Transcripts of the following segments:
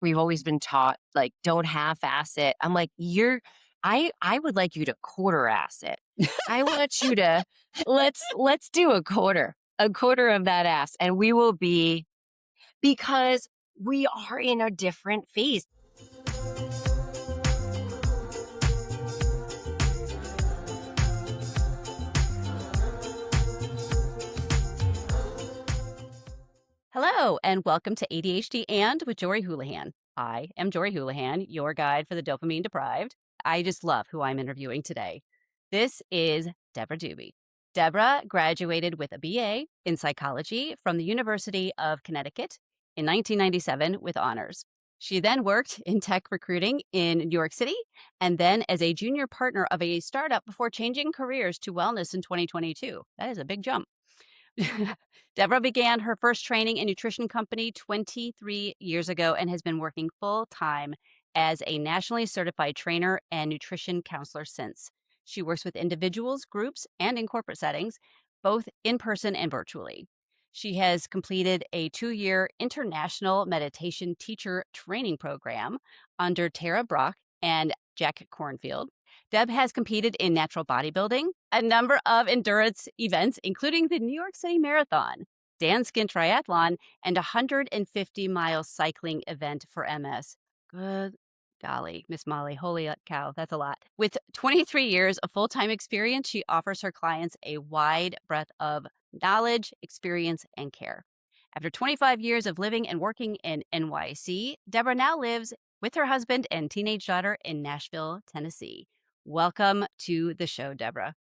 we've always been taught, like, don't half-ass it. I'm like, I would like you to quarter-ass it. I want you to let's do a quarter of that ass, and we will be because we are in a different phase. Hello, and welcome to ADHD and with Jory Houlihan. I am Jory Houlihan, your guide for the dopamine deprived. I just love who I'm interviewing today. This is Debra Duby. Deborah graduated with a BA in psychology from the University of Connecticut in 1997 with honors. She then worked in tech recruiting in New York City and then as a junior partner of a startup before changing careers to wellness in 2022. That is a big jump. Deborah began her first training and nutrition company 23 years ago and has been working full time as a nationally certified trainer and nutrition counselor since. She works with individuals, groups, and in corporate settings, both in person and virtually. She has completed a 2-year international meditation teacher training program under Tara Brach and Jack Cornfield. Deb has competed in natural bodybuilding, a number of endurance events, including the New York City Marathon, Danskin Triathlon, and a 150-mile cycling event for MS. Good golly, Miss Molly, holy cow, that's a lot. With 23 years of full-time experience, she offers her clients a wide breadth of knowledge, experience, and care. After 25 years of living and working in NYC, Deborah now lives with her husband and teenage daughter in Nashville, Tennessee. Welcome to the show, Deborah.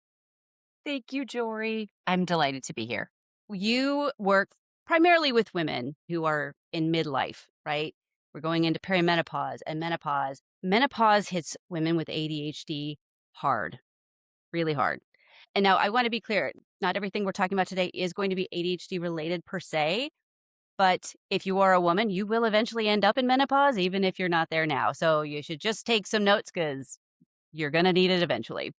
Thank you, Jory. I'm delighted to be here. You work primarily with women who are in midlife, right? We're going into perimenopause and menopause. Menopause hits women with ADHD hard, really hard. And now I want to be clear, not everything we're talking about today is going to be ADHD related per se. But if you are a woman, you will eventually end up in menopause, even if you're not there now. So you should just take some notes because you're going to need it eventually.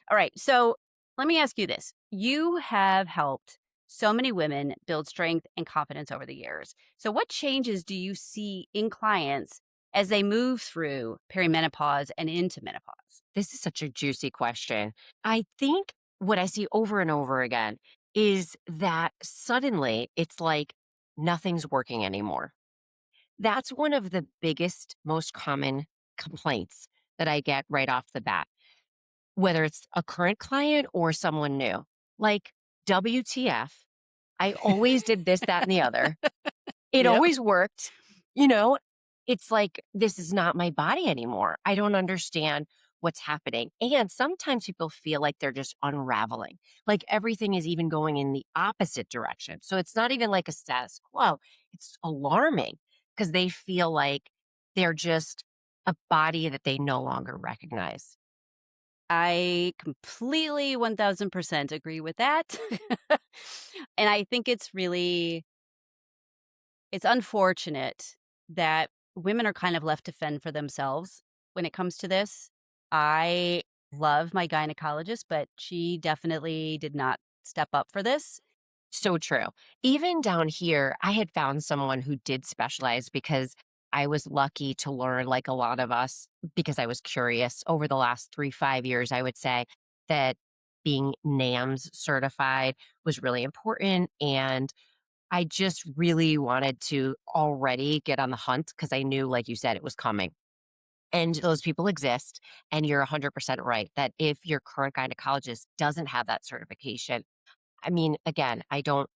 All right. So let me ask you this. You have helped so many women build strength and confidence over the years. So what changes do you see in clients as they move through perimenopause and into menopause? This is such a juicy question. I think what I see over and over again is that suddenly it's like nothing's working anymore. That's one of the biggest, most common complaints that I get right off the bat, whether it's a current client or someone new. Like, WTF, I always did this, that, and the other. It Yep. always worked. You know, it's like, this is not my body anymore. I don't understand what's happening. And sometimes people feel like they're just unraveling, like everything is even going in the opposite direction. So it's not even like a status quo. It's alarming because they feel like they're just a body that they no longer recognize. I completely 1000% agree with that. And I think it's unfortunate that women are kind of left to fend for themselves when it comes to this. I love my gynecologist, but she definitely did not step up for this. So true. Even down here, I had found someone who did specialize because I was lucky to learn, like a lot of us, because I was curious over the last 3, 5 years, I would say that being NAMS certified was really important. And I just really wanted to already get on the hunt because I knew, like you said, it was coming. And those people exist. And you're 100% right that if your current gynecologist doesn't have that certification, I mean, again, I don't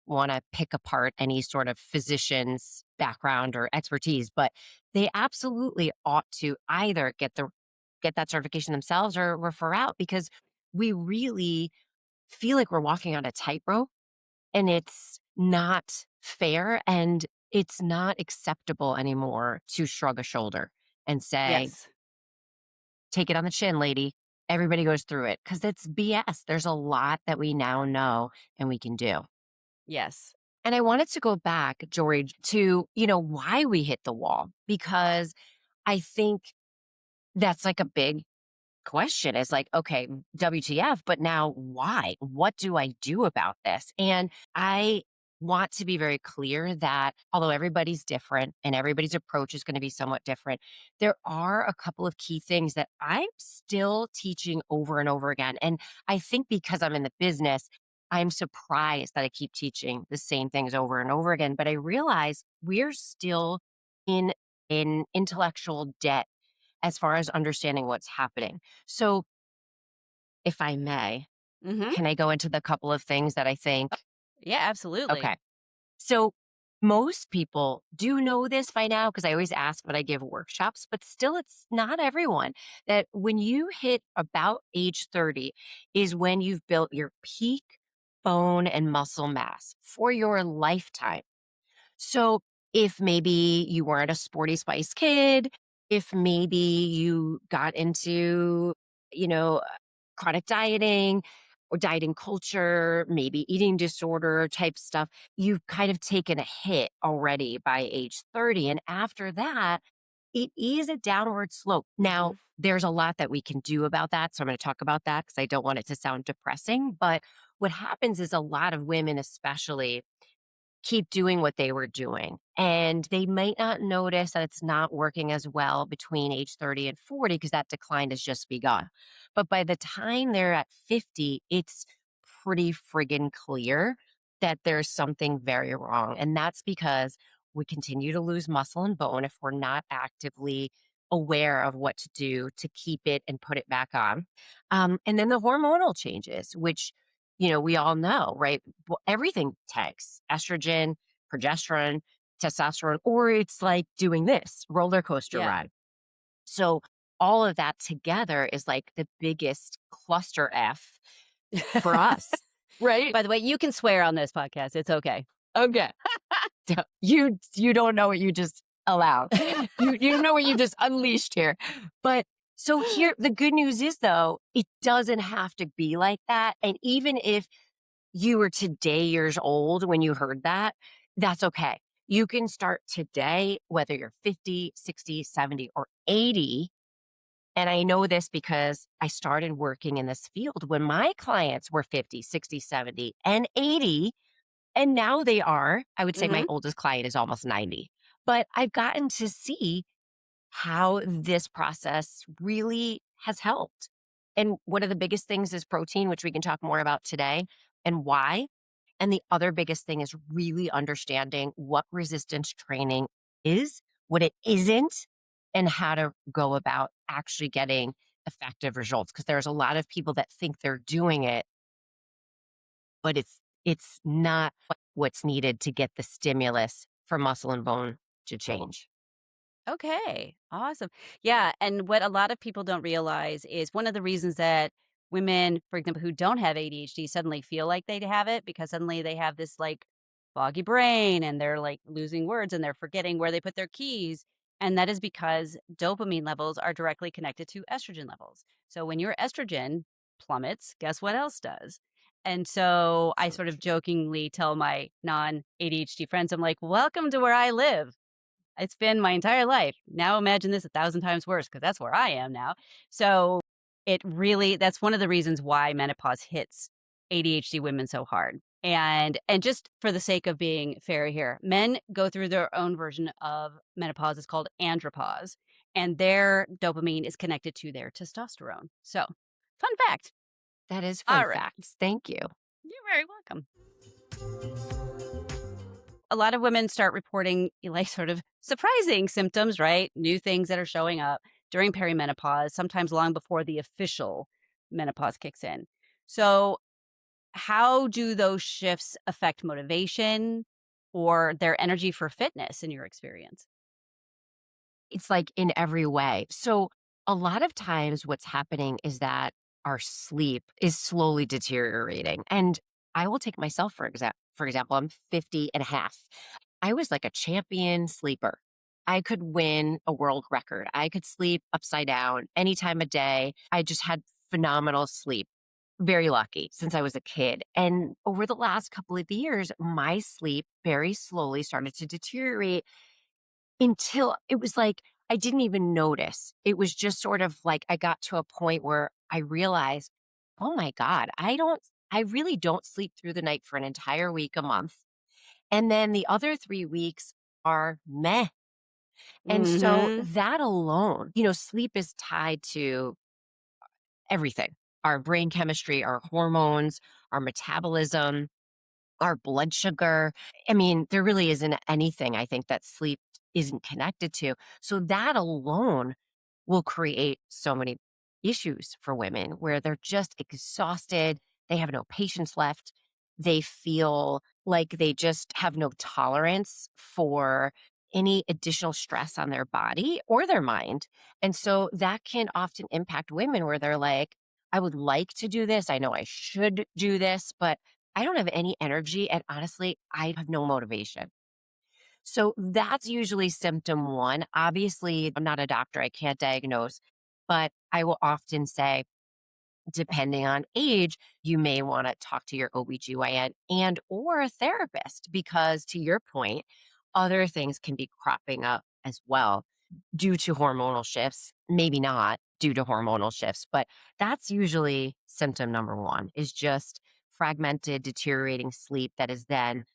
want to pick apart any sort of physician's background or expertise, but they absolutely ought to either get that certification themselves or refer out because we really feel like we're walking on a tightrope and it's not fair and it's not acceptable anymore to shrug a shoulder and say, Yes. take it on the chin, lady. Everybody goes through it because it's BS. There's a lot that we now know and we can do. Yes. And I wanted to go back, George, to, why we hit the wall, because I think that's like a big question. It's like, okay, WTF, but now why? What do I do about this? And I want to be very clear that although everybody's different and everybody's approach is going to be somewhat different, there are a couple of key things that I'm still teaching over and over again. And I think because I'm in the business, I'm surprised that I keep teaching the same things over and over again. But I realize we're still in an intellectual debt as far as understanding what's happening. So, if I may, Mhm. can I go into the couple of things that I think? Yeah, absolutely. Okay. So most people do know this by now because I always ask when I give workshops, but still, it's not everyone that when you hit about age 30 is when you've built your peak bone and muscle mass for your lifetime. So if maybe you weren't a sporty spice kid, if maybe you got into, you know, chronic dieting or dieting culture, maybe eating disorder type stuff, you've kind of taken a hit already by age 30. And after that, it is a downward slope. Now, Mhm. there's a lot that we can do about that. So I'm going to talk about that because I don't want it to sound depressing. But what happens is a lot of women, especially, keep doing what they were doing. And they might not notice that it's not working as well between age 30 and 40 because that decline has just begun. But by the time they're at 50, it's pretty friggin' clear that there's something very wrong. And that's because we continue to lose muscle and bone if we're not actively aware of what to do to keep it and put it back on. And then the hormonal changes, which we all know, right? Well, everything tanks estrogen, progesterone, testosterone, or it's like doing this roller coaster Yeah. ride. So, all of that together is like the biggest cluster F for us, right? By the way, you can swear on this podcast. It's okay. Okay. So, you don't know what you just allowed. You know what you just unleashed here. But so here the good news is though, it doesn't have to be like that. And even if you were today years old when you heard that, that's okay. You can start today, whether you're 50, 60, 70, or 80. And I know this because I started working in this field when my clients were 50, 60, 70, and 80. And now they are, I would say my Mhm. oldest client is almost 90. But I've gotten to see how this process really has helped. And one of the biggest things is protein, which we can talk more about today and why. And the other biggest thing is really understanding what resistance training is, what it isn't, and how to go about actually getting effective results. Because there's a lot of people that think they're doing it, but it's not what's needed to get the stimulus for muscle and bone to change. Okay, awesome. Yeah, and what a lot of people don't realize is one of the reasons that women, for example, who don't have ADHD suddenly feel like they have it because suddenly they have this like foggy brain and they're like losing words and they're forgetting where they put their keys. And that is because dopamine levels are directly connected to estrogen levels. So when your estrogen plummets, guess what else does? And so I So sort of true. jokingly tell my non ADHD friends, I'm like, welcome to where I live. It's been my entire life. Now imagine this 1,000 times worse because that's where I am now. So it really that's one of the reasons why menopause hits ADHD women so hard. And just for the sake of being fair here, men go through their own version of menopause. It's called andropause, and their dopamine is connected to their testosterone. So, fun fact. That is fun All right. facts. Thank you. You're very welcome. A lot of women start reporting like sort of surprising symptoms, right? New things that are showing up during perimenopause, sometimes long before the official menopause kicks in. So, how do those shifts affect motivation or their energy for fitness in your experience? It's like in every way. So, a lot of times what's happening is that our sleep is slowly deteriorating. And I will take myself for example, I'm 50 and a half. I was like a champion sleeper. I could win a world record. I could sleep upside down any time of day. I just had phenomenal sleep. Very lucky since I was a kid. And over the last couple of years, my sleep very slowly started to deteriorate until it was like I didn't even notice. It was just sort of like I got to a point where I realized, "Oh my god, I really don't sleep through the night for an entire week, a month." And then the other 3 weeks are meh. And so Mhm. that alone, sleep is tied to everything, our brain chemistry, our hormones, our metabolism, our blood sugar. I mean, there really isn't anything I think that sleep isn't connected to. So that alone will create so many issues for women where they're just exhausted. They have no patience left. They feel like they just have no tolerance for any additional stress on their body or their mind. And so that can often impact women where they're like, I would like to do this. I know I should do this, but I don't have any energy. And honestly, I have no motivation. So that's usually symptom one. Obviously, I'm not a doctor, I can't diagnose, but I will often say, depending on age, you may want to talk to your OBGYN and or a therapist because to your point, other things can be cropping up as well due to hormonal shifts, maybe not due to hormonal shifts, but that's usually symptom number one is just fragmented, deteriorating sleep that is then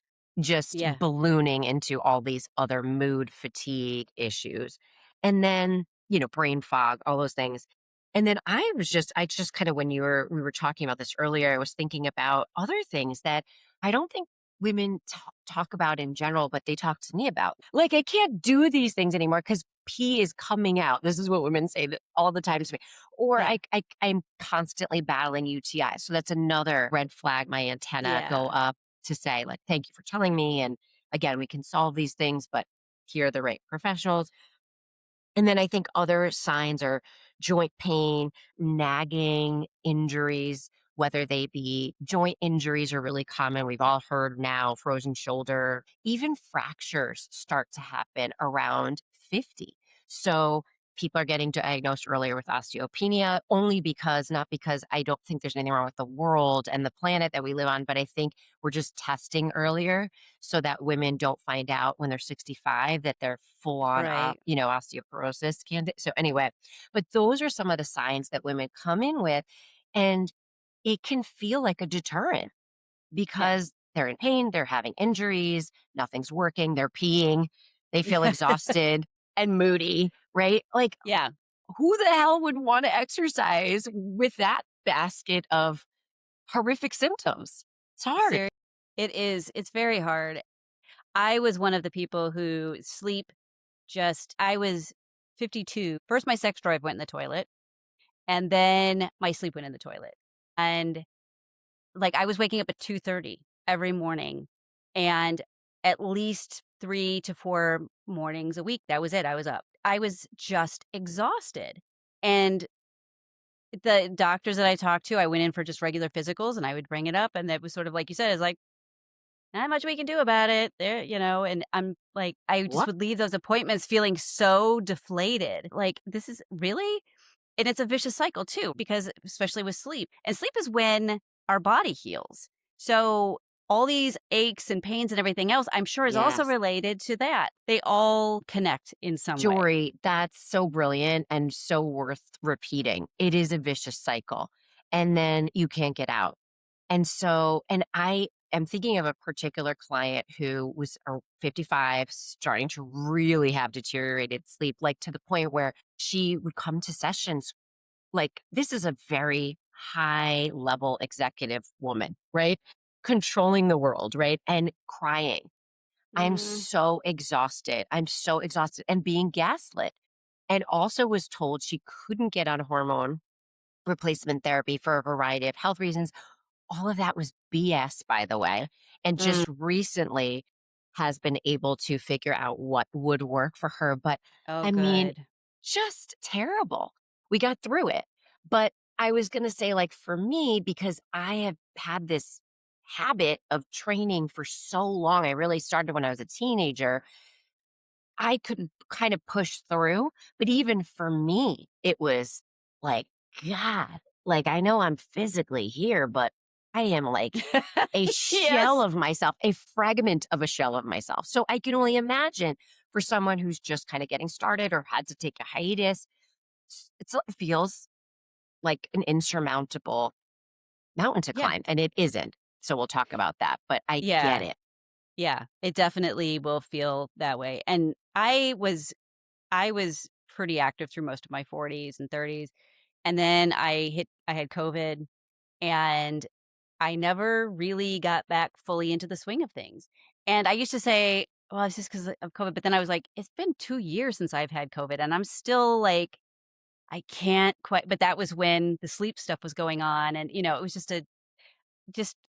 just Yeah. ballooning into all these other mood fatigue issues. And then, brain fog, all those things. And then I just kind of when we were talking about this earlier, I was thinking about other things that I don't think women talk about in general, but they talk to me about. Like, I can't do these things anymore because pee is coming out. This is what women say all the time to me. Or Yeah. I'm constantly battling UTI. So that's another red flag. My antenna go Yeah. up to say, like, thank you for telling me. And again, we can solve these things, but here are the right professionals. And then I think other signs are joint pain, nagging injuries, whether they be joint injuries are really common. We've all heard now frozen shoulder, even fractures start to happen around 50. So people are getting diagnosed earlier with osteopenia only because, not because I don't think there's anything wrong with the world and the planet that we live on, but I think we're just testing earlier so that women don't find out when they're 65 that they're full on, Right. osteoporosis candidate. So anyway, but those are some of the signs that women come in with, and it can feel like a deterrent Yeah. because they're in pain, they're having injuries, nothing's working, they're peeing, they feel exhausted and moody, right? Like, Yeah. who the hell would want to exercise with that basket of horrific symptoms? It's hard. Ser It is. It's very hard. I was one of the people who sleep just I was 52. First, my sex drive went in the toilet, and then my sleep went in the toilet. And, like, I was waking up at 2:30 every morning, and at least 3 to 4 mornings a week, that was it, I was up. I was just exhausted, and the doctors that I talked to, I went in for just regular physicals, and I would bring it up, and that was sort of like you said, it's like, "Not much we can do about it." And I'm like, I just What? would leave those appointments feeling so deflated. Like, this is really? And it's a vicious cycle too, because especially with sleep. And sleep is when our body heals. So all these aches and pains and everything else, I'm sure is also Yes. related to that. They all connect in some way. Jory, that's so brilliant and so worth repeating. It is a vicious cycle, and then you can't get out. And I am thinking of a particular client who was 55, starting to really have deteriorated sleep, like to the point where she would come to sessions. Like, this is a very high level executive woman, right? Controlling the world, right? And crying. I'm Mm, so exhausted. I'm so exhausted and being gaslit. And also was told she couldn't get on hormone replacement therapy for a variety of health reasons. All of that was BS, by the way. And mm. just recently has been able to figure out what would work for her. But Oh, I mean, good. just terrible. We got through it. But I was going to say, like, for me, because I have had this habit of training for so long, I really started when I was a teenager. I could kind of push through, but even for me, it was like, God, like, I know I'm physically here, but I am like a shell Yes. of myself, a fragment of a shell of myself. So I can only imagine for someone who's just kind of getting started or had to take a hiatus, it feels like an insurmountable mountain to Yeah. climb, and it isn't. So we'll talk about that, but I get Yeah. it. Yeah, it definitely will feel that way, and I was pretty active through most of my 40s and 30s, and then I had COVID, and I never really got back fully into the swing of things, and I used to say, "Well, it's just because of COVID," but then I was like, "It's been 2 years since I've had COVID, and I'm still, like, I can't quite," but that was when the sleep stuff was going on, and, it was just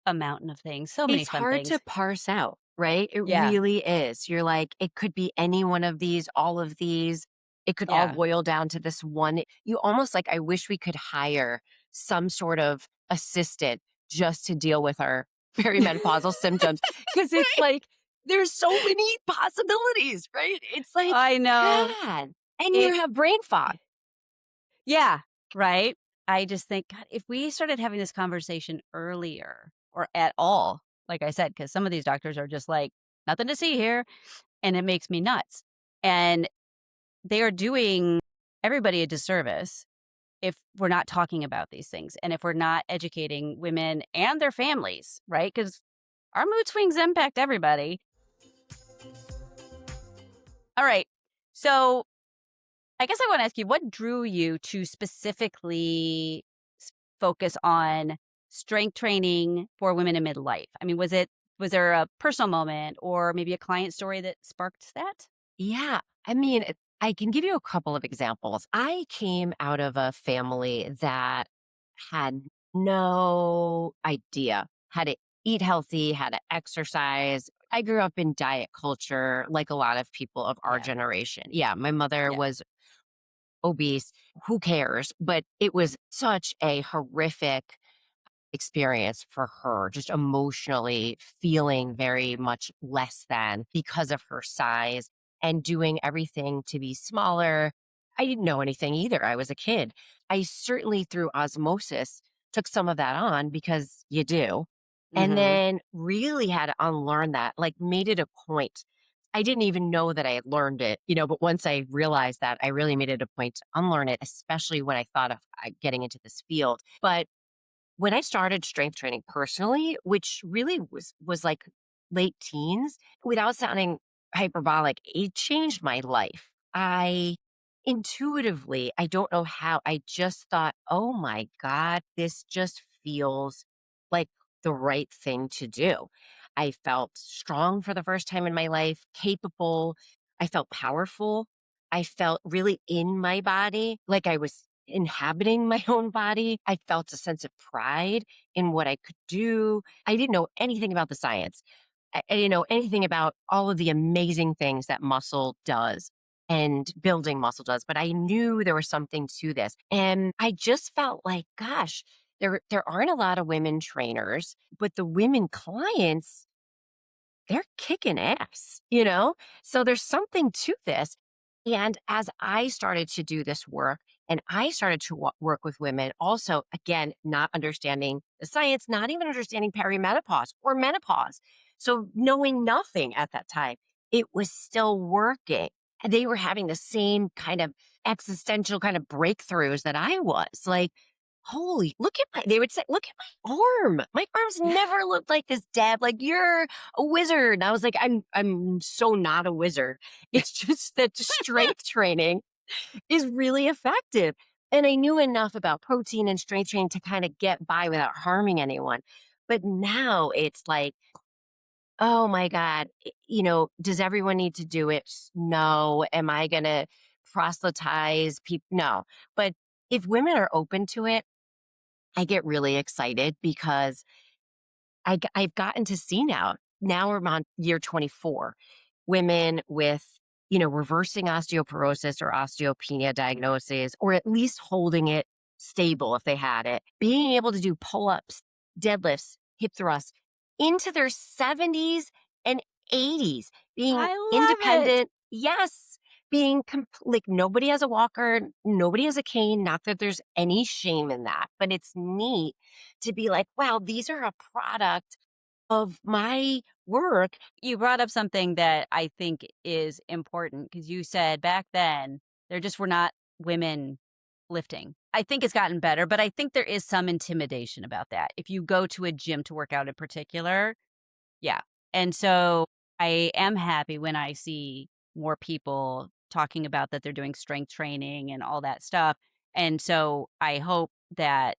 a mountain of things, so many It's fun hard to things. parse out, right? It Yeah, really is. You're like, it could be any one of these, all of these. It could all yeah. boil down to this one. You almost like, I wish we could hire some sort of assistant just to deal with our perimenopausal symptoms because it's like, there's so many possibilities, right? It's like, I know. God. And It you have brain fog. Yeah, right? I just think, God, if we started having this conversation earlier or at all, like I said, because some of these doctors are just like, "Nothing to see here," and it makes me nuts. And they are doing everybody a disservice if we're not talking about these things and if we're not educating women and their families, right? Because our mood swings impact everybody. All right. So I guess I want to ask you, what drew you to specifically focus on strength training for women in midlife? I mean, was there a personal moment or maybe a client story that sparked that? Yeah. I mean, I can give you a couple of examples. I came out of a family that had no idea how to eat healthy, how to exercise. I grew up in diet culture like a lot of people of our Yeah. generation. Yeah, my mother Yeah. was obese. Who cares? But it was such a horrific experience for her, just emotionally feeling very much less than because of her size and doing everything to be smaller. I didn't know anything either. I was a kid. I certainly, through osmosis, took some of that on because you do. And Mhm. then really had to unlearn that, like made it a point. I didn't even know that I had learned it, but once I realized that, I really made it a point to unlearn it, especially when I thought of getting into this field. But when I started strength training personally, which really was like late teens, without sounding hyperbolic, it changed my life. I intuitively, I don't know how, I just thought, "Oh my god, this just feels like the right thing to do." I felt strong for the first time in my life, capable. I felt powerful. I felt really in my body, like I was inhabiting my own body. I felt a sense of pride in what I could do. I didn't know anything about the science. I didn't know anything about all of the amazing things that muscle does and building muscle does, but I knew there was something to this. And I just felt like, gosh, there aren't a lot of women trainers, but the women clients, they're kicking ass. So there's something to this. And as I started to do this work and I started to work with women, also, again, not understanding the science, not even understanding perimenopause or menopause. So knowing nothing at that time, it was still working. And they were having the same kind of existential kind of breakthroughs that I was like, holy, look at they would say, look at my arm. My arms never looked like this, Deb. Like you're a wizard. And I was like, I'm so not a wizard. It's just that strength training is really effective. And I knew enough about protein and strength training to kind of get by without harming anyone. But now it's like, oh my God, does everyone need to do it? No. Am I going to proselytize people? No. But if women are open to it, I get really excited because I've gotten to see now we're on year 24, women with, reversing osteoporosis or osteopenia diagnoses, or at least holding it stable if they had it, being able to do pull ups, deadlifts, hip thrusts into their 70s and 80s, being I love it. independent. Yes. Being like nobody has a walker, nobody has a cane. Not that there's any shame in that, but it's neat to be like, wow, these are a product of my work. You brought up something that I think is important because you said back then there just were not women lifting. I think it's gotten better, but I think there is some intimidation about that. If you go to a gym to work out in particular, yeah. And so I am happy when I see more people talking about that they're doing strength training and all that stuff. And so I hope that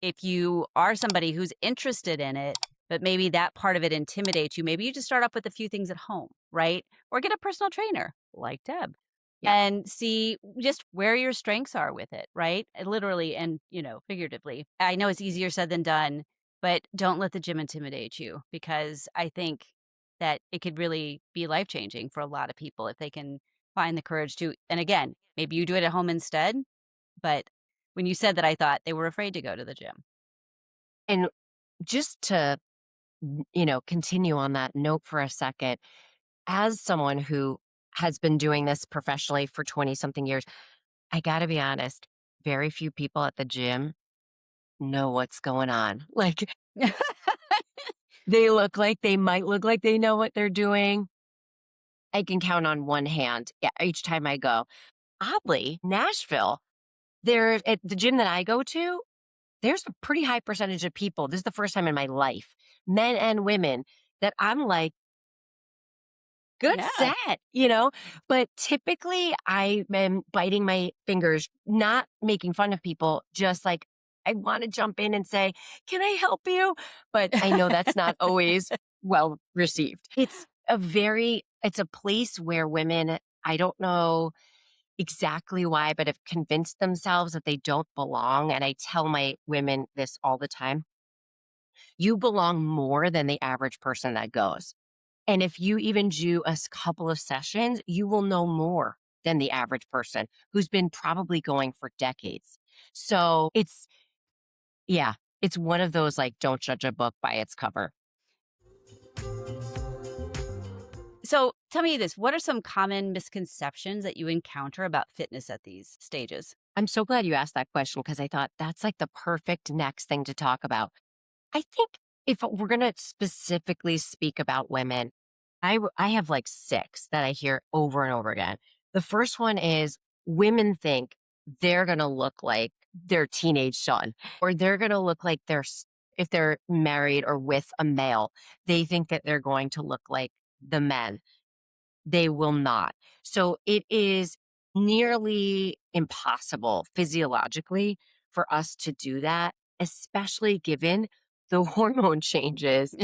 if you are somebody who's interested in it, but maybe that part of it intimidates you, maybe you just start off with a few things at home, right? Or get a personal trainer like Deb Yeah. and see just where your strengths are with it, right? Literally and, figuratively. I know it's easier said than done, but don't let the gym intimidate you because I think that it could really be life changing for a lot of people if they can find the courage to. And again, maybe you do it at home instead, but when you said that, I thought they were afraid to go to the gym. And just to, continue on that note for a second, as someone who has been doing this professionally for 20 something years, I got to be honest, very few people at the gym know what's going on. Like they might look like they know what they're doing. I can count on one hand, yeah, each time I go. Oddly, Nashville, there at the gym that I go to, there's a pretty high percentage of people. This is the first time in my life, men and women, that I'm like, good Yeah. set, But typically I am biting my fingers, not making fun of people, just like I want to jump in and say, "Can I help you?" But I know that's not always well received. It's a place where women, I don't know exactly why, but have convinced themselves that they don't belong. And I tell my women this all the time. You belong more than the average person that goes. And if you even do couple of sessions, you will know more than the average person who's been probably going for decades. So yeah, it's one of those like, don't judge a book by its cover. So tell me this, what are some common misconceptions that you encounter about fitness at these stages? I'm so glad you asked that question because I thought that's like the perfect next thing to talk about. I think if we're going to specifically speak about women, I have like six that I hear over and over again. The first one is women think they're going to look like their teenage son, or they're going to look like if they're married or with a male, they think that they're going to look like the men. They will not. So it is nearly impossible physiologically for us to do that, especially given the hormone changes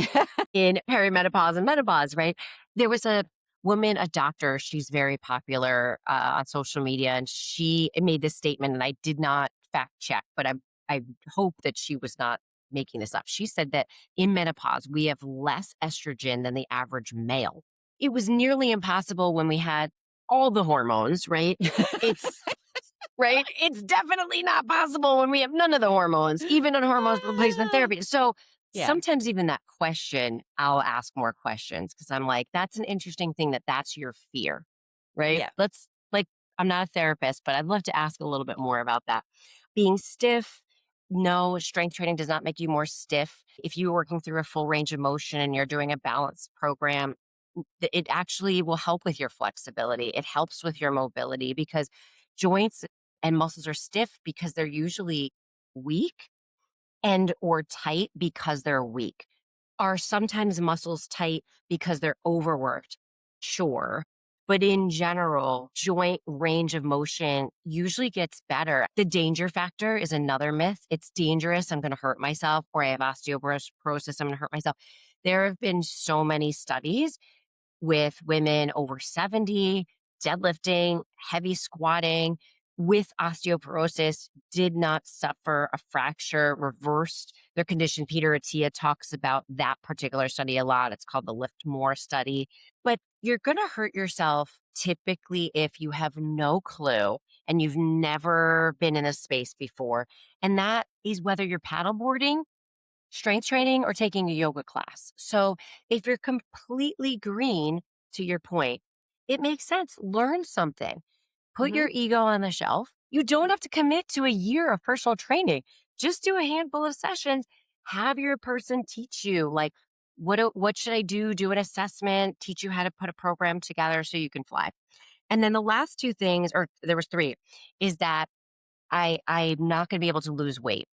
in perimenopause and menopause, right? There was a woman, a doctor, she's very popular on social media, and she made this statement, and I did not fact check, but I hope that she was not making this up. She said that in menopause, we have less estrogen than the average male. It was nearly impossible when we had all the hormones, right? It's right? It's definitely not possible when we have none of the hormones, even on hormone replacement therapy. So Yeah. sometimes even that question, I'll ask more questions because I'm like, that's an interesting thing that's your fear, right? Yeah. Let's like, I'm not a therapist, but I'd love to ask a little bit more about that. Being stiff, no, strength training does not make you more stiff. If you're working through a full range of motion and you're doing a balance program, it actually will help with your flexibility. It helps with your mobility because joints and muscles are stiff because they're usually weak and or tight because they're weak. Are sometimes muscles tight because they're overworked? Sure. But in general, joint range of motion usually gets better. The danger factor is another myth. It's dangerous. I'm going to hurt myself, or I have osteoporosis. I'm going to hurt myself. There have been so many studies with women over 70, deadlifting, heavy squatting with osteoporosis, did not suffer a fracture, reversed their condition. Peter Attia talks about that particular study a lot. It's called the Lift More study. But you're going to hurt yourself typically if you have no clue and you've never been in a space before. And that is whether you're paddleboarding, strength training, or taking a yoga class. So if you're completely green, to your point, it makes sense. Learn something. Put Mhm. your ego on the shelf. You don't have to commit to a year of personal training. Just do a handful of sessions. Have your person teach you, like, what should I do? Do an assessment, teach you how to put a program together so you can fly. And then the last two things, or there was three, is that I'm not going to be able to lose weight.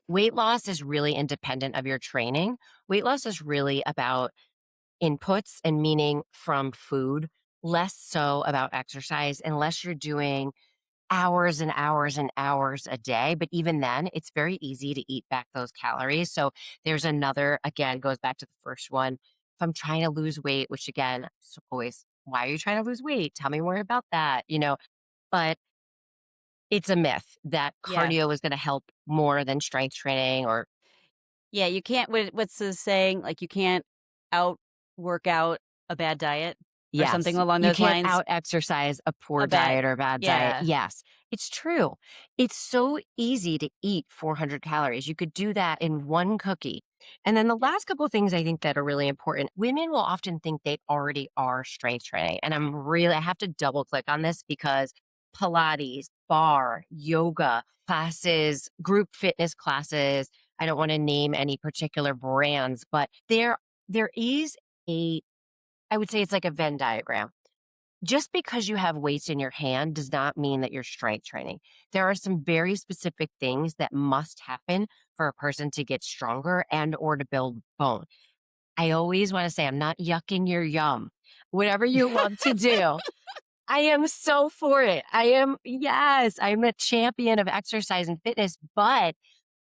Weight loss is really independent of your training. Weight loss is really about inputs and meaning from food, less so about exercise, unless you're doing hours and hours and hours a day. But even then, it's very easy to eat back those calories. So there's another, again, goes back to the first one. If I'm trying to lose weight, which again, it's always, why are you trying to lose weight? Tell me more about that, but it's a myth that Yeah. cardio is going to help more than strength training or Yeah, you can't what's the saying? Like, you can't out work out a bad diet or something yes, along you those can't lines? out exercise a A poor bad diet or a bad diet. Yeah. Yes, it's true. It's so easy to eat 400 calories. You could do that in one cookie. And then the Yeah. last couple of things I think that are really important, women will often think they already are strength training. And I have to double click on this because Pilates, bar, yoga classes, group fitness classes, I don't want to name any particular brands, but there is a I would say it's like a Venn diagram. Just because you have weights in your hand does not mean that you're strength training. There are some very specific things that must happen for a person to get stronger and or to build bone. I always want to say I'm not yucking your yum. Whatever you love to do, I am so for it. Yes, I'm a champion of exercise and fitness. But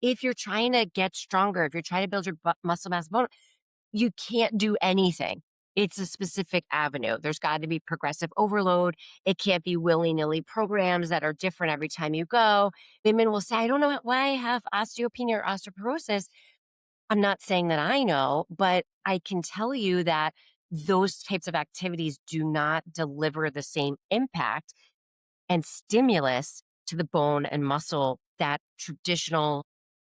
if you're trying to get stronger, if you're trying to build your muscle mass bone, you can't do anything. It's a specific avenue. There's got to be progressive overload. It can't be willy-nilly programs that are different every time you go. Women will say, I don't know why I have osteopenia or osteoporosis. I'm not saying that I know, but I can tell you that those types of activities do not deliver the same impact and stimulus to the bone and muscle that traditional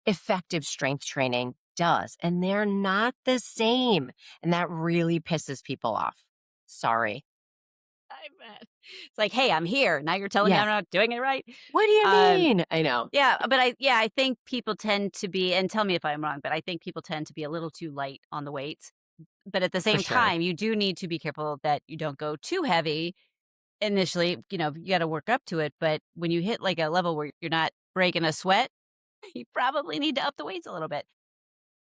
effective strength training does. And they're not the same. And that really pisses people off. Sorry. I bet. It's like, "Hey, I'm here. Now you're telling me Yeah. I'm not doing it right?" What do you Um, mean? I know. yeah, but I think people tend to be, and tell me if I'm wrong, but I think people tend to be a little too light on the weights. But at the For same sure. time, you do need to be careful that you don't go too heavy initially. You gotta work up to it, but when you hit, like, a level where you're not breaking a sweat, you probably need to up the weights a little bit.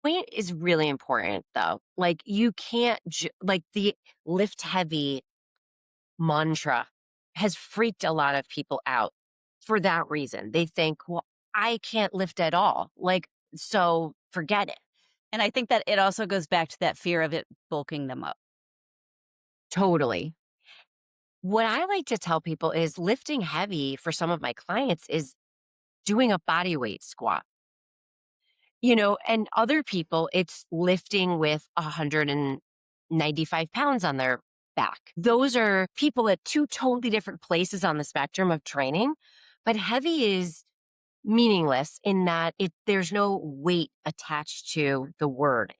Weight is really important though. Like you can't, like the lift heavy mantra has freaked a lot of people out for that reason. They think, well, I can't lift at all. Like, so forget it. And I think that it also goes back to that fear of it bulking them up. Totally. What I like to tell people is lifting heavy for some of my clients is doing a body weight squat, and other people, it's lifting with 195 pounds on their back. Those are people at two totally different places on the spectrum of training. But heavy is meaningless in that there's no weight attached to the word.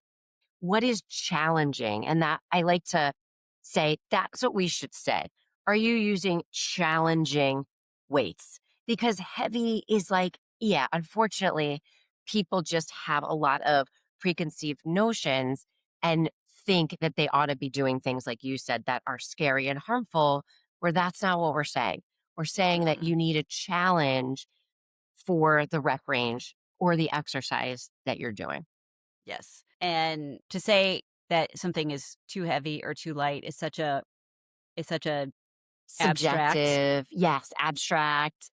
What is challenging? And that I like to say, that's what we should say. Are you using challenging weights? Because heavy is like, yeah, unfortunately, people just have a lot of preconceived notions and think that they ought to be doing things like you said that are scary and harmful, where that's not what we're saying. We're saying that Mhm. you need a challenge for the rep range or the exercise that you're doing. Yes. And to say that something is too heavy or too light is such a abstract. Subjective, yes, abstract.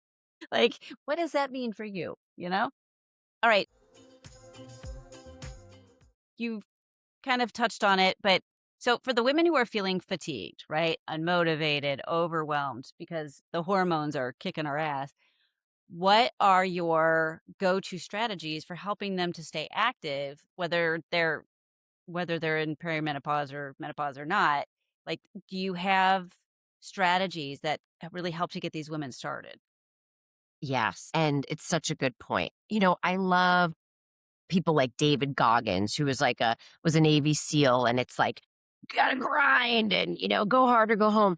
Like, what does that mean for you? You know? All right. You've kind of touched on it, but so for the women who are feeling fatigued, right? Unmotivated, overwhelmed because the hormones are kicking our ass. What are your go-to strategies for helping them to stay active, whether they're in perimenopause or menopause or not? Like, do you have strategies that really help to get these women started? Yes, and it's such a good point. I love people like David Goggins, who was a Navy SEAL, and it's like, gotta grind and, go hard or go home.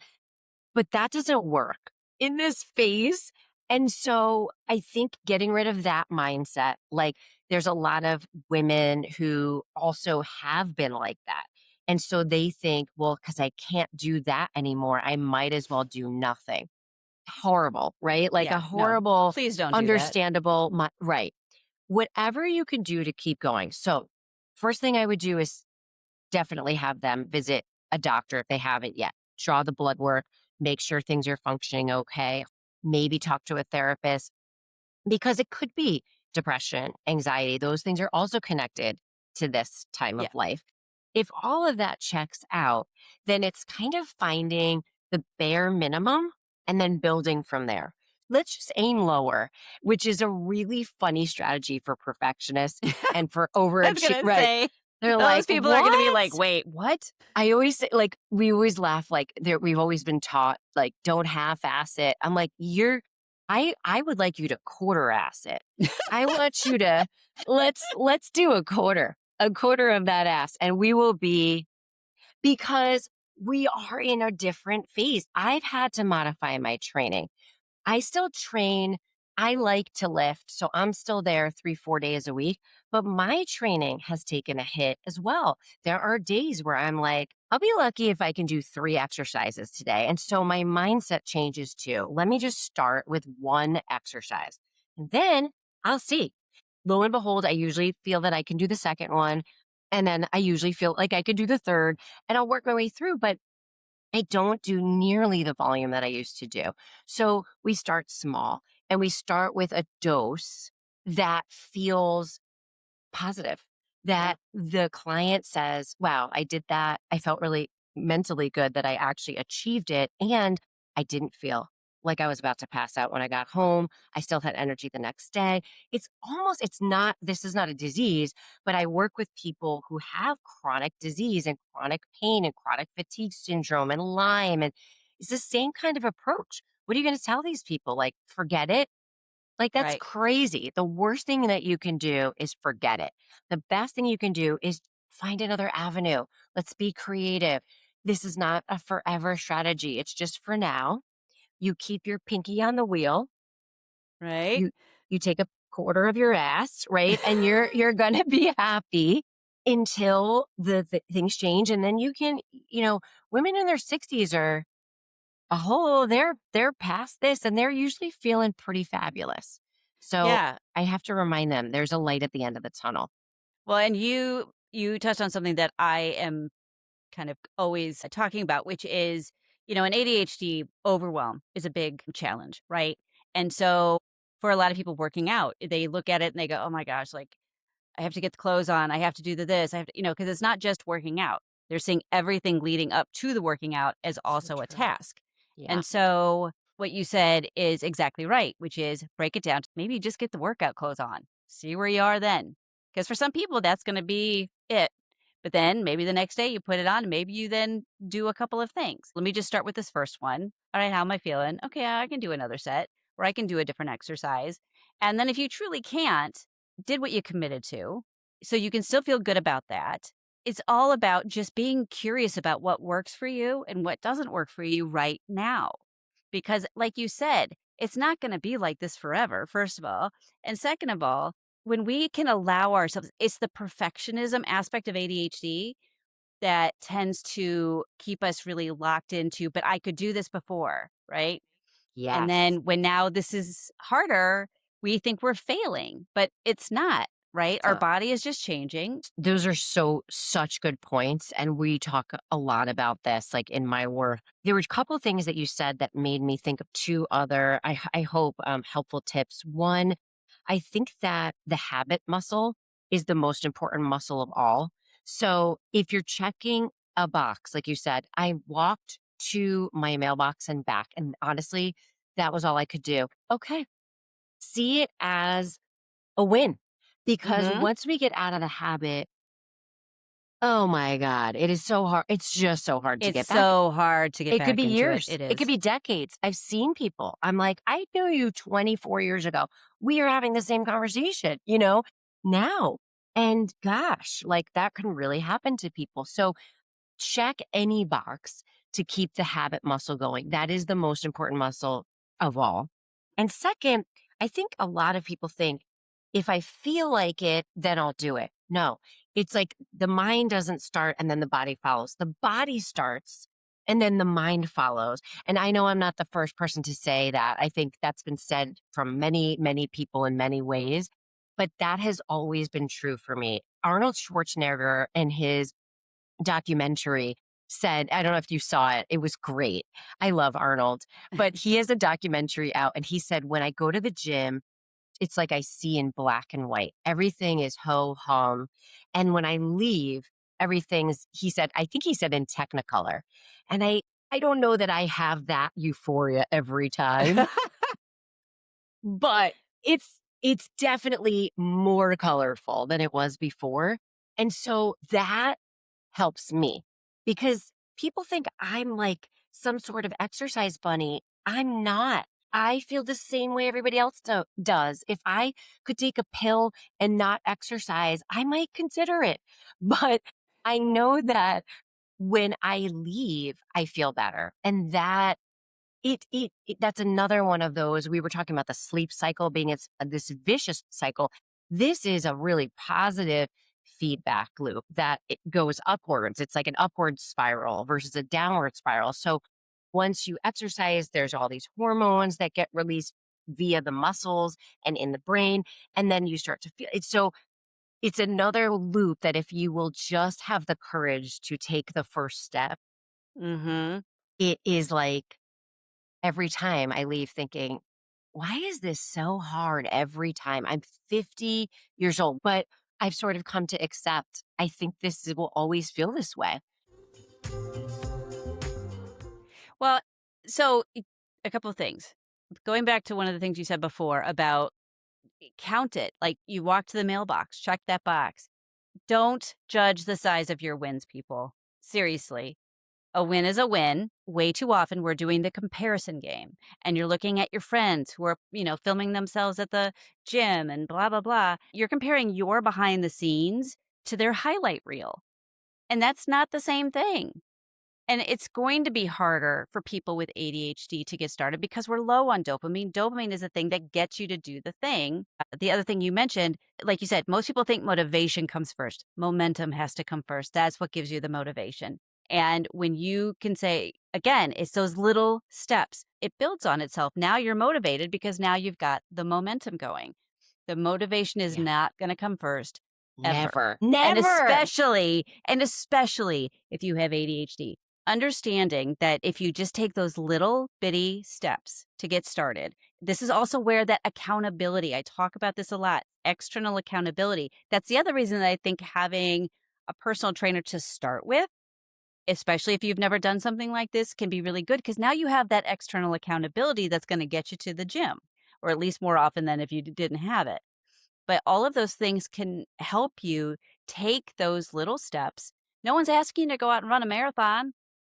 But that doesn't work in this phase. And so I think getting rid of that mindset, like there's a lot of women who also have been like that. And so they think, well, because I can't do that anymore, I might as well do nothing. Horrible, right? Like a Yeah, no. horrible, Please don't do that. understandable, right. Whatever you can do to keep going. So, first thing I would do is definitely have them visit a doctor if they haven't yet. Draw the blood work, make sure things are functioning okay, maybe talk to a therapist because it could be depression, anxiety. Those things are also connected to this time Yeah. of life. If all of that checks out, then it's kind of finding the bare minimum and then building from there. Let's just aim lower, which is a really funny strategy for perfectionists and for I was overachieve. gonna Right. say, They're those like, people are gonna be like, what? "Wait, what?" I always say, like, we always laugh, like, we've always been taught, like, don't half-ass it. I'm like, I would like you to quarter-ass it. I want you to let's do a quarter of that ass, and we will be because we are in a different phase. I've had to modify my training. I still train. I like to lift, so I'm still there 3, 4 days a week, but my training has taken a hit as well. There are days where I'm like, I'll be lucky if I can do 3 exercises today. And so my mindset changes too. Let me just start with 1 exercise. And then I'll see. Lo and behold, I usually feel that I can do the second one. And then I usually feel like I could do the third and I'll work my way through. But I don't do nearly the volume that I used to do. So we start small and we start with a dose that feels positive, Yeah. that the client says, wow, I did that. I felt really mentally good that I actually achieved it. And I didn't feel like I was about to pass out when I got home. I still had energy the next day. It's not, this is not a disease, but I work with people who have chronic disease and chronic pain and chronic fatigue syndrome and Lyme. And it's the same kind of approach. What are you going to tell these people? Like, forget it? Like, that's Right. crazy. The worst thing that you can do is forget it. The best thing you can do is find another avenue. Let's be creative. This is not a forever strategy. It's just for now. You keep your pinky on the wheel. Right? You take a quarter of your ass, right? And you're going to be happy until the things change and then you can, women in their 60s are they're past this and they're usually feeling pretty fabulous. So Yeah. I have to remind them there's a light at the end of the tunnel. Well, and you touched on something that I am kind of always talking about, which is, an ADHD overwhelm is a big challenge, right? And so for a lot of people working out, they look at it and they go, "Oh my gosh, like I have to get the clothes on. I have to do this. I have to, because it's not just working out. They're seeing everything leading up to the working out as So also a true. task." Yeah. And so what you said is exactly right, which is break it down. Maybe just get the workout clothes on. See where you are then. Because for some people, that's going to be it. But then maybe the next day you put it on and maybe you then do a couple of things. Let me just start with this first one. All right, how am I feeling? Okay, I can do another set or I can do a different exercise. And then if you truly can't, did what you committed to, so you can still feel good about that. It's all about just being curious about what works for you and what doesn't work for you right now. Because, like you said, it's not going to be like this forever, first of all. And second of all, when we can allow ourselves, it's the perfectionism aspect of ADHD that tends to keep us really locked into, but I could do this before, right? And Yes. then when now this is harder, we think we're failing, but it's not, right? Our So body is just changing. those are such good points. And we talk a lot about this, like in my work. There were a couple things that you said that made me think of two other, I hope, helpful tips. One, I think that the habit muscle is the most important muscle of all. So if you're checking a box, like you said, I walked to my mailbox and back, and honestly, that was all I could do. Okay. See it as a win because Mhm. once we get out of the habit, oh my God, it is so hard. It's just so hard to It's get back. so hard to get It could back be into it. years. It It could is. be decades. I've seen people. I'm like, I knew you 24 years ago. We are having the same conversation, now. And gosh, like that can really happen to people. So check any box to keep the habit muscle going. That is the most important muscle of all. And second, I think a lot of people think if I feel like it, then I'll do it. No, it's like the mind doesn't start and then the body follows. The body starts and then the mind follows. And I know I'm not the first person to say that. I think that's been said from many, many people in many ways, but that has always been true for me. Arnold Schwarzenegger and his documentary said, I don't know if you saw it. It was great. I love Arnold, but he has a documentary out and he said, when I go to the gym, it's like I see in black and white. Everything is ho hum. And when I leave, everything's, he said, I think he said in Technicolor. And I don't know that I have that euphoria every time, but it's definitely more colorful than it was before. And so that helps me because people think I'm like some sort of exercise bunny. I'm not. I feel the same way everybody else does. If I could take a pill and not exercise, I might consider it. But I know that when I leave, I feel better. And that that's another one of those. We were talking about the sleep cycle being this vicious cycle. This is a really positive feedback loop that it goes upwards. It's like an upward spiral versus a downward spiral. So once you exercise, there's all these hormones that get released via the muscles and in the brain. And then you start to feel it. So it's another loop that if you will just have the courage to take the first step, Mhm. it is like every time I leave thinking, why is this so hard every time? I'm 50 years old, but I've sort of come to accept, I think will always feel this way. Well, so a couple of things. Going back to one of the things you said before about count it, like you walk to the mailbox, check that box. Don't judge the size of your wins, people. Seriously. A win is a win. Way too often we're doing the comparison game and you're looking at your friends who are, filming themselves at the gym and blah, blah, blah. You're comparing your behind the scenes to their highlight reel. And that's not the same thing. And it's going to be harder for people with ADHD to get started because we're low on dopamine. Dopamine is the thing that gets you to do the thing. The other thing you mentioned, like you said, most people think motivation comes first. Momentum has to come first. That's what gives you the motivation. And when you can say, again, it's those little steps, it builds on itself. Now you're motivated because now you've got the momentum going. The motivation is Yeah. not going to come first ever. Never, And never. especially if you have ADHD, understanding that if you just take those little bitty steps to get started, this is also where that accountability, I talk about this a lot, external accountability. That's the other reason that I think having a personal trainer to start with, especially if you've never done something like this, can be really good because now you have that external accountability that's going to get you to the gym, or at least more often than if you didn't have it. But all of those things can help you take those little steps. No one's asking you to go out and run a marathon,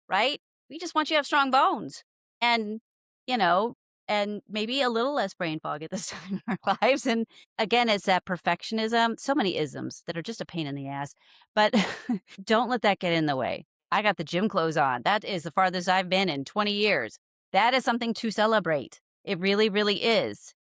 right? We just want you to have strong bones and, you know, and maybe a little less brain fog at this time in our lives. And again, it's that perfectionism, so many isms that are just a pain in the ass, but don't let that get in the way. I got the gym clothes on. That is the farthest I've been in 20 years. That is something to celebrate. It really, really is.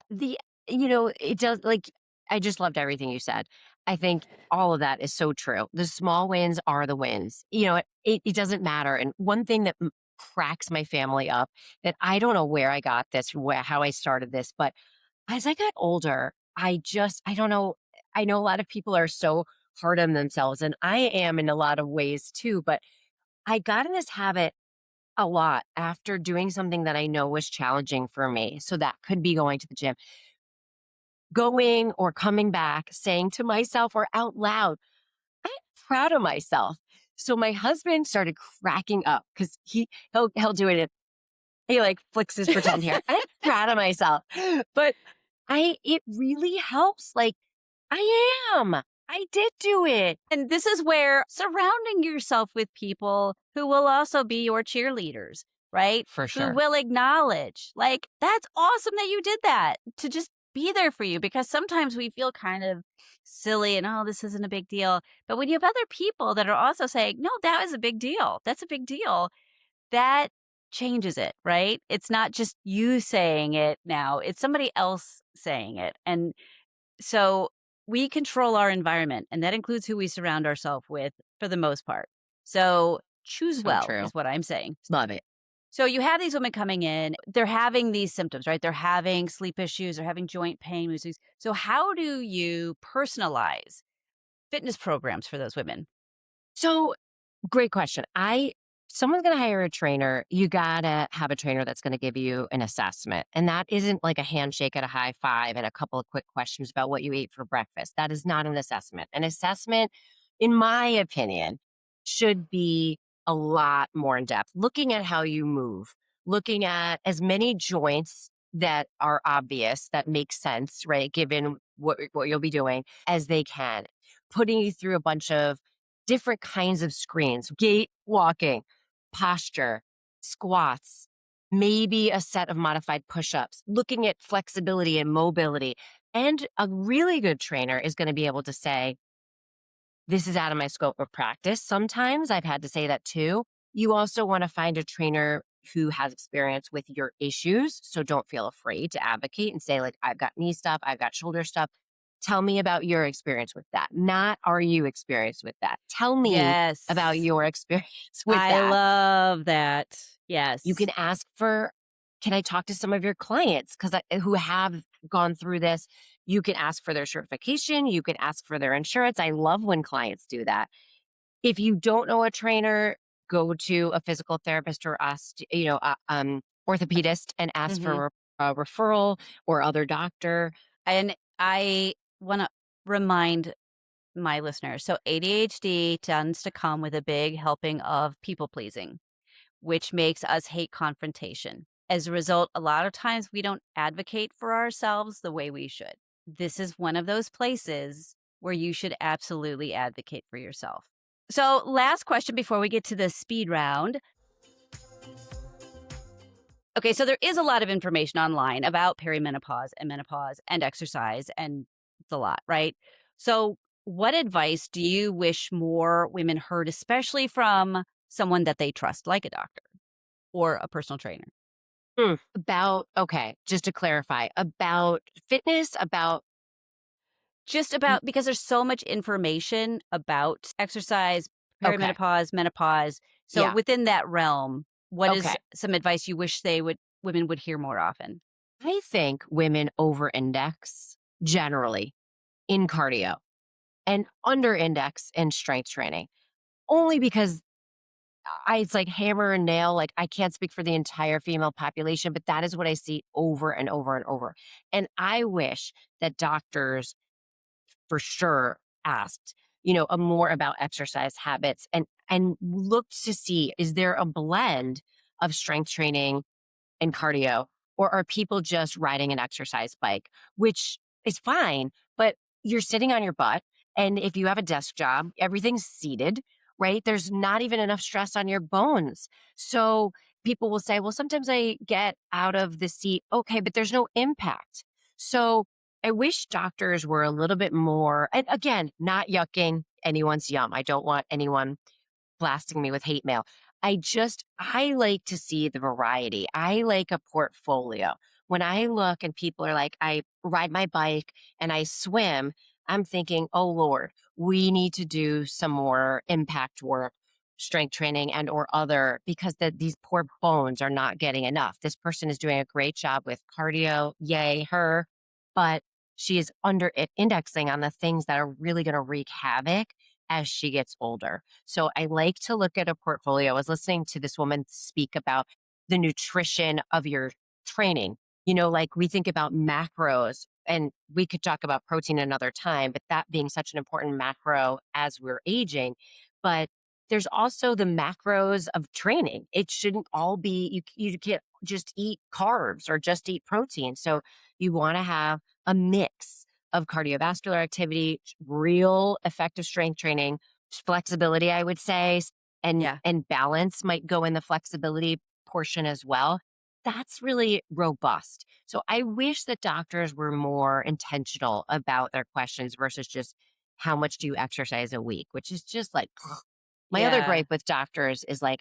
The it does like I just loved everything you said. I think all of that is so true. The small wins are the wins. It doesn't matter. And one thing that cracks my family up that I don't know where I got this, how I started this, but as I got older, I don't know. I know a lot of people are so hard on themselves, and I am in a lot of ways too. But I got in this habit a lot after doing something that I know was challenging for me. So that could be going to the gym, going or coming back, saying to myself or out loud, I'm proud of myself. So my husband started cracking up because he'll do it. He like flicks his pretend hair. I'm proud of myself, but it really helps. Like I am. I did do it And this is where surrounding yourself with people who will also be your cheerleaders, right? for Who sure. will acknowledge, like, that's awesome that you did that, to just be there for you. Because sometimes we feel kind of silly and, oh, this isn't a big deal. But when you have other people that are also saying, no, that was a big deal, that's a big deal, that changes it, right? It's not just you saying it now, it's somebody else saying it. And so we control our environment, and that includes who we surround ourselves with for the most part. So choose So well, true. is what I'm saying. Love it. So you have these women coming in, they're having these symptoms, right? They're having sleep issues, they're having joint pain issues. So how do you personalize fitness programs for those women? So, great question. Someone's going to hire a trainer. You got to have a trainer that's going to give you an assessment. And that isn't like a handshake and a high five and a couple of quick questions about what you ate for breakfast. That is not an assessment. An assessment, in my opinion, should be a lot more in depth, looking at how you move, looking at as many joints that are obvious, that make sense, right? Given what you'll be doing as they can, putting you through a bunch of different kinds of screens, gait walking, posture, squats, maybe a set of modified push ups, looking at flexibility and mobility. And a really good trainer is going to be able to say, this is out of my scope of practice. Sometimes I've had to say that too. You also want to find a trainer who has experience with your issues. So don't feel afraid to advocate and say, like, I've got knee stuff, I've got shoulder stuff. Tell me about your experience with that. Not, are you experienced with that? Tell me about Yes. your experience with I that. love that. You Yes. can ask for, can I talk to some of your clients? Because who have gone through this. You can ask for their certification. You can ask for their insurance. I love when clients do that. If you don't know a trainer, go to a physical therapist or orthopedist and ask Mhm. for a referral or other doctor. And I wanna remind my listeners, so ADHD tends to come with a big helping of people pleasing, which makes us hate confrontation. As a result, a lot of times we don't advocate for ourselves the way we should. This is one of those places where you should absolutely advocate for yourself. So, last question before we get to the speed round. Okay, so there is a lot of information online about perimenopause and menopause and exercise, and it's a lot, right? So, what advice do you wish more women heard, especially from someone that they trust, like a doctor or a personal trainer? About, okay, just to clarify, about fitness, about, Just mm, about because there's so much information about exercise, okay, perimenopause, menopause. So, yeah, within that realm, what okay. is some advice you wish women would hear more often? I think women over index generally in cardio and under index in strength training, only because it's like hammer and nail. Like, I can't speak for the entire female population, but that is what I see over and over and over. And I wish that doctors for sure asked, more about exercise habits and looked to see, is there a blend of strength training and cardio? Or are people just riding an exercise bike, which is fine, but you're sitting on your butt. And if you have a desk job, everything's seated, right? There's not even enough stress on your bones. So people will say, well, sometimes I get out of the seat. Okay, but there's no impact. So I wish doctors were a little bit more, and again, not yucking anyone's yum. I don't want anyone blasting me with hate mail. I like to see the variety. I like a portfolio. When I look and people are like, I ride my bike and I swim, I'm thinking, oh Lord, we need to do some more impact work, strength training and or other, because these poor bones are not getting enough. This person is doing a great job with cardio, yay her, but she is indexing on the things that are really going to wreak havoc as she gets older. So I like to look at a portfolio. I was listening to this woman speak about the nutrition of your training. Like, we think about macros, and we could talk about protein another time, but that being such an important macro as we're aging. But there's also the macros of training. It shouldn't all be, you can't just eat carbs or just eat protein. So you want to have a mix of cardiovascular activity, real effective strength training, flexibility, I would say, and Yeah. and balance might go in the flexibility portion as well. That's really robust. So I wish that doctors were more intentional about their questions versus just how much do you exercise a week, which is just like my other Yeah. gripe with doctors is like,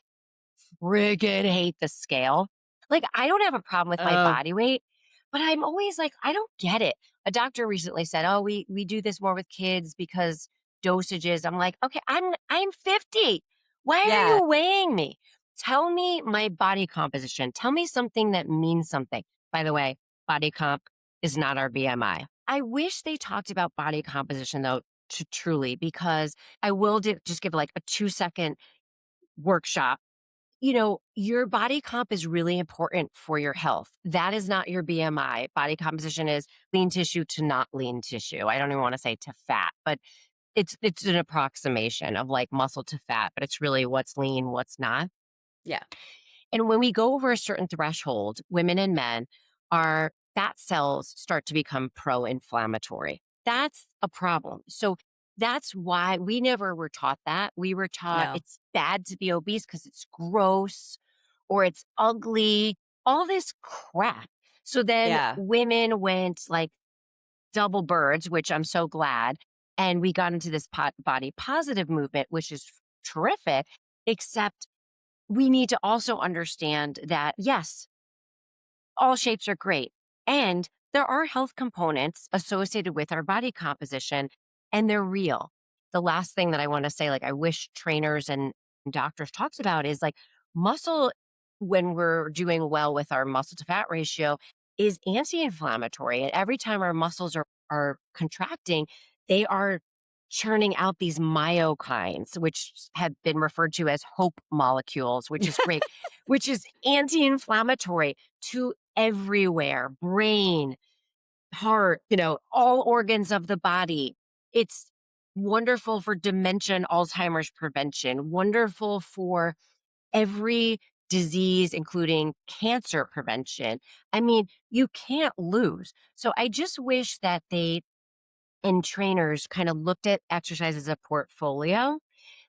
friggin' hate the scale. Like, I don't have a problem with my Oh, body weight, but I'm always like, I don't get it. A doctor recently said, "Oh, we do this more with kids because dosages." I'm like, "Okay, I'm 50. Why are yeah. you weighing me? Tell me my body composition. Tell me something that means something." By the way, body comp is not our BMI. I wish they talked about body composition though to truly, because I will just give like a 2-second workshop. Your body comp is really important for your health. That is not your BMI. Body composition is lean tissue to not lean tissue. I don't even want to say to fat, but it's an approximation of like muscle to fat, but it's really what's lean, what's not. Yeah. And when we go over a certain threshold, women and men, our fat cells start to become pro inflammatory. That's a problem. So that's why we never were taught that. We were taught No. it's bad to be obese because it's gross or it's ugly, all this crap. So then Yeah. women went like double birds, which I'm so glad. And we got into this body positive movement, which is terrific, except we need to also understand that, yes, all shapes are great. And there are health components associated with our body composition, and they're real. The last thing that I want to say, like, I wish trainers and doctors talks about is like muscle, when we're doing well with our muscle to fat ratio, is anti inflammatory. And every time our muscles are contracting, they are churning out these myokines, which have been referred to as hope molecules, which is great, which is anti inflammatory to everywhere, brain, heart, all organs of the body. It's wonderful for dementia and Alzheimer's prevention, wonderful for every disease, including cancer prevention. I mean, you can't lose. So I just wish that they and trainers kind of looked at exercise as a portfolio.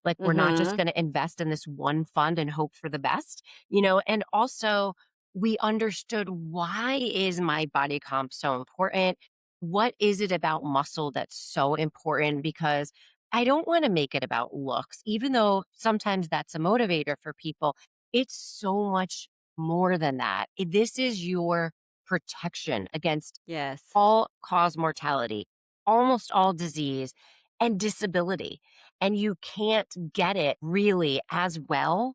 Like, we're not just Mhm. going to invest in this one fund and hope for the best, and also we understood, why is my body comp so important? What is it about muscle that's so important? Because I don't want to make it about looks, even though sometimes that's a motivator for people. It's so much more than that. This is your protection against Yes. all cause mortality, almost all disease, and disability. And you can't get it really as well,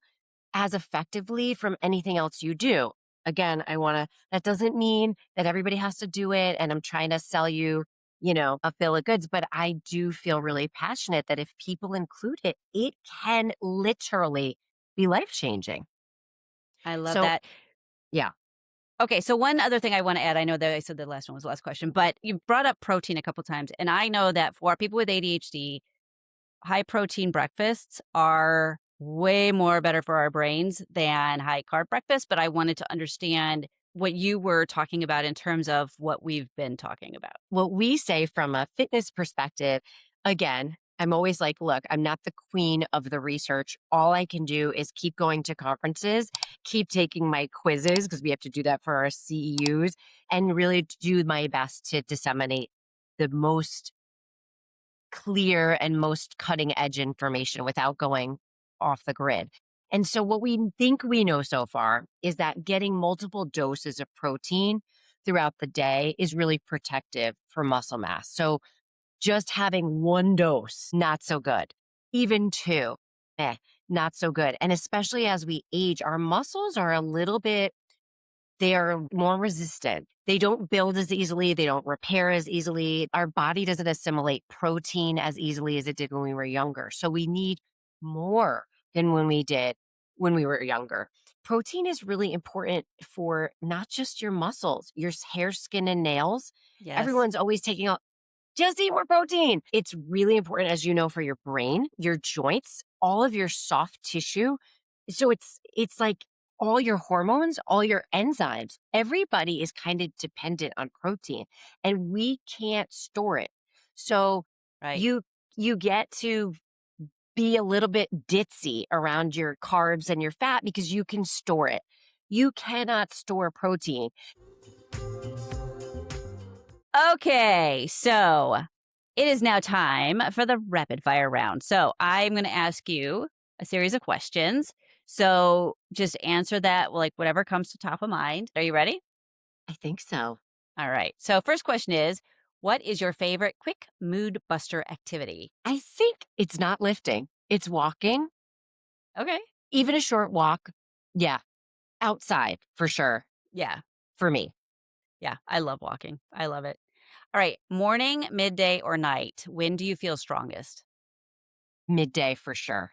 as effectively from anything else you do. Again, that doesn't mean that everybody has to do it. And I'm trying to sell you, a bill of goods, but I do feel really passionate that if people include it, it can literally be life changing. I love So, that. yeah. Okay, so one other thing I wanna add, I know that I said the last one was the last question, but you brought up protein a couple times, and I know that for people with ADHD, high protein breakfasts are way more better for our brains than high carb breakfast, but I wanted to understand what you were talking about in terms of what we've been talking about. What we say from a fitness perspective, again, I'm always like, look, I'm not the queen of the research. All I can do is keep going to conferences, keep taking my quizzes, because we have to do that for our CEUs, and really do my best to disseminate the most clear and most cutting edge information without going off the grid. And so, what we think we know so far is that getting multiple doses of protein throughout the day is really protective for muscle mass. So, just having one dose, not so good. Even two, not so good. And especially as we age, our muscles are a little bit, they are more resistant. They don't build as easily, they don't repair as easily. Our body doesn't assimilate protein as easily as it did when we were younger. So we need more than when we did when we were younger. Protein is really important for not just your muscles, your hair, skin, and nails. Yes. Everyone's always taking out, just eat more protein. It's really important, as you know, for your brain, your joints, all of your soft tissue. So it's like all your hormones, all your enzymes. Everybody is kind of dependent on protein, and we can't store it. So Right. you you get to be a little bit ditzy around your carbs and your fat because you can store it. You cannot store protein. Okay, so it is now time for the rapid fire round. So I'm going to ask you a series of questions. So just answer that, like whatever comes to top of mind. Are you ready? I think so. All right. So first question is, what is your favorite quick mood buster activity? I think it's not lifting. It's walking, Okay. even a short walk. Yeah, outside for sure, Yeah. for me. Yeah. I love walking. I love it. All right, morning, midday, or night? When do you feel strongest? Midday for sure.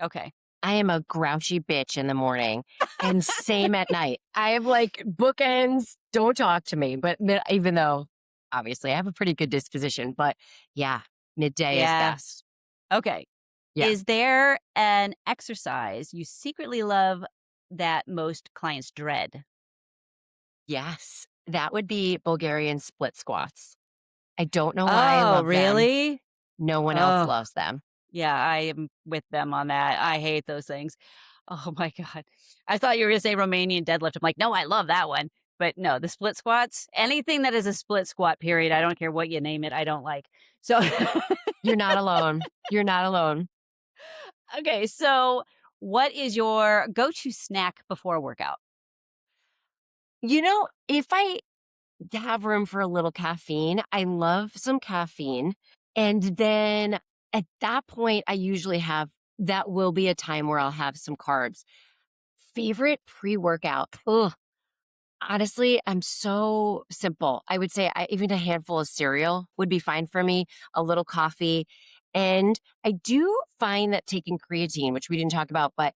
Okay. I am a grouchy bitch in the morning and same at night. I have like bookends. Don't talk to me. But even though obviously I have a pretty good disposition, but yeah, midday is Yeah. best. Okay. Yeah. Is there an exercise you secretly love that most clients dread? Yes. That would be Bulgarian split squats. I don't know why I Oh, love them. really? No one else Oh, loves them. yeah, I am with them on that. I hate those things. Oh my god. I thought you were gonna say Romanian deadlift. I'm like, "No, I love that one." But no, the split squats, anything that is a split squat period, I don't care what you name it, I don't like. So You're not alone. You're not alone. okay, so what is your go-to snack before a workout? If I have room for a little caffeine, I love some caffeine. And then at that point, I usually have that will be a time where I'll have some carbs. Favorite pre workout. Ugh. Honestly, I'm so simple. I would say even a handful of cereal would be fine for me, a little coffee. And I do find that taking creatine, which we didn't talk about, but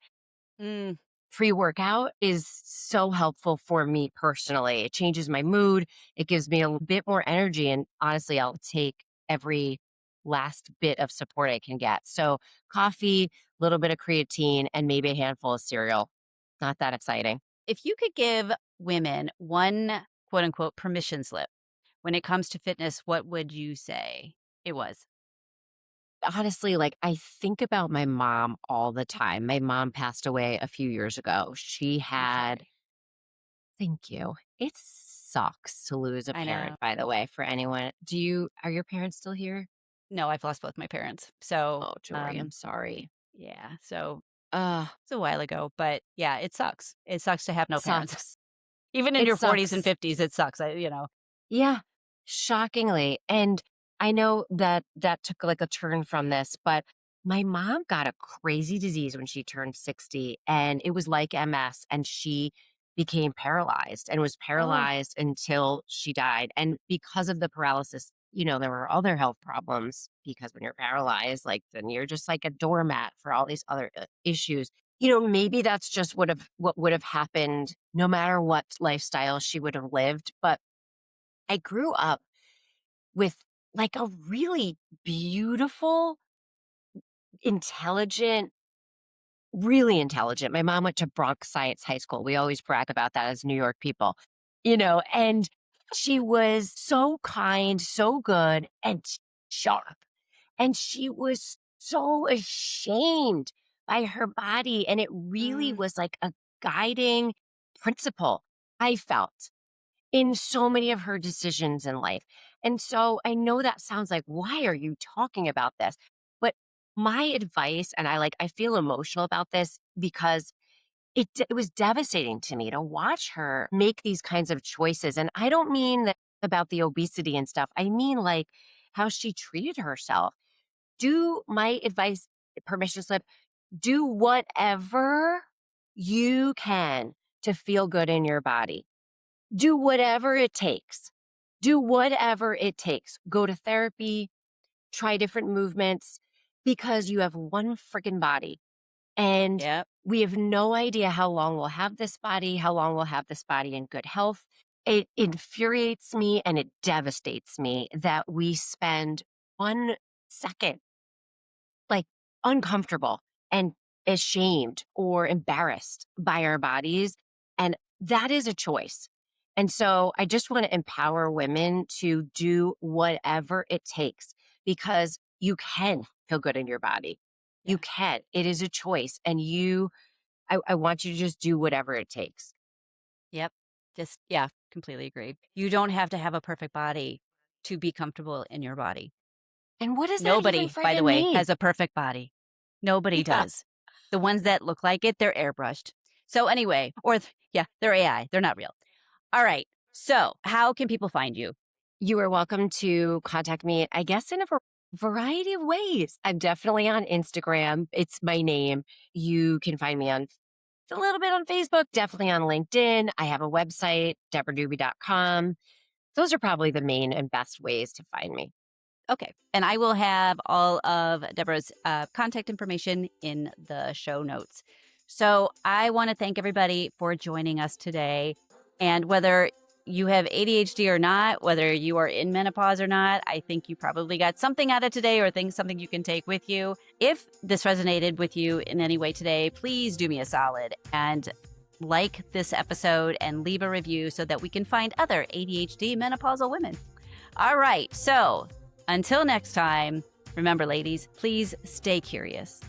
Mm, pre-workout is so helpful for me personally. It changes my mood. It gives me a bit more energy. And honestly, I'll take every last bit of support I can get. So coffee, a little bit of creatine, and maybe a handful of cereal. Not that exciting. if you could give women one quote unquote permission slip when it comes to fitness, what would you say it was? Honestly, like I think about my mom all the time. My mom passed away a few years ago. She I'm had, sorry. thank you. It sucks to lose a I parent, know. by the way, for anyone. Are your parents still here? No, I've lost both my parents. So, Oh, Jory, I'm sorry. yeah, so Ugh, it's a while ago, but yeah, it sucks. It sucks to have no parents. sucks. Even in It your 40s and sucks. 50s, it sucks. Yeah, shockingly. And I know that that took like a turn from this, but my mom got a crazy disease when she turned 60, and it was like MS, and she became paralyzed and was Oh, paralyzed until she died. And because of the paralysis, there were other health problems because when you're paralyzed, like then you're just like a doormat for all these other issues. Maybe that's just what would have happened no matter what lifestyle she would have lived. But I grew up with like a really beautiful, intelligent, really intelligent. My mom went to Bronx Science High School. We always brag about that as New York people, and she was so kind, so good, and sharp. And she was so ashamed by her body. And it really mm, was like a guiding principle, I felt, in so many of her decisions in life. And so I know that sounds like, why are you talking about this? But my advice, and I feel emotional about this because it was devastating to me to watch her make these kinds of choices. And I don't mean that about the obesity and stuff. I mean like how she treated herself. Do my advice, permission slip, do whatever you can to feel good in your body. Do whatever it takes. Do whatever it takes. Go to therapy, try different movements because you have one freaking body. And yep, we have no idea how long we'll have this body, how long we'll have this body in good health. It infuriates me and it devastates me that we spend 1 second like uncomfortable and ashamed or embarrassed by our bodies. And that is a choice. And so I just want to empower women to do whatever it takes because you can feel good in your body. You yeah, can. It is a choice. And I want you to just do whatever it takes. yep. Just, yeah, completely agree. You don't have to have a perfect body to be comfortable in your body. And what does that even Nobody, by the friggin' way, mean? has a perfect body. Nobody Yeah. does. The ones that look like it, they're airbrushed. So anyway, yeah, they're AI. They're not real. All right. So how can people find you? You are welcome to contact me, I guess, in a variety of ways. I'm definitely on Instagram. It's my name. You can find me on a little bit on Facebook, definitely on LinkedIn. I have a website, debraduby.com. Those are probably the main and best ways to find me. Okay. And I will have all of Deborah's contact information in the show notes. So I want to thank everybody for joining us today. And whether you have ADHD or not, whether you are in menopause or not, I think you probably got something out of today or something you can take with you. If this resonated with you in any way today, please do me a solid and like this episode and leave a review so that we can find other ADHD menopausal women. All right. So until next time, remember, ladies, please stay curious.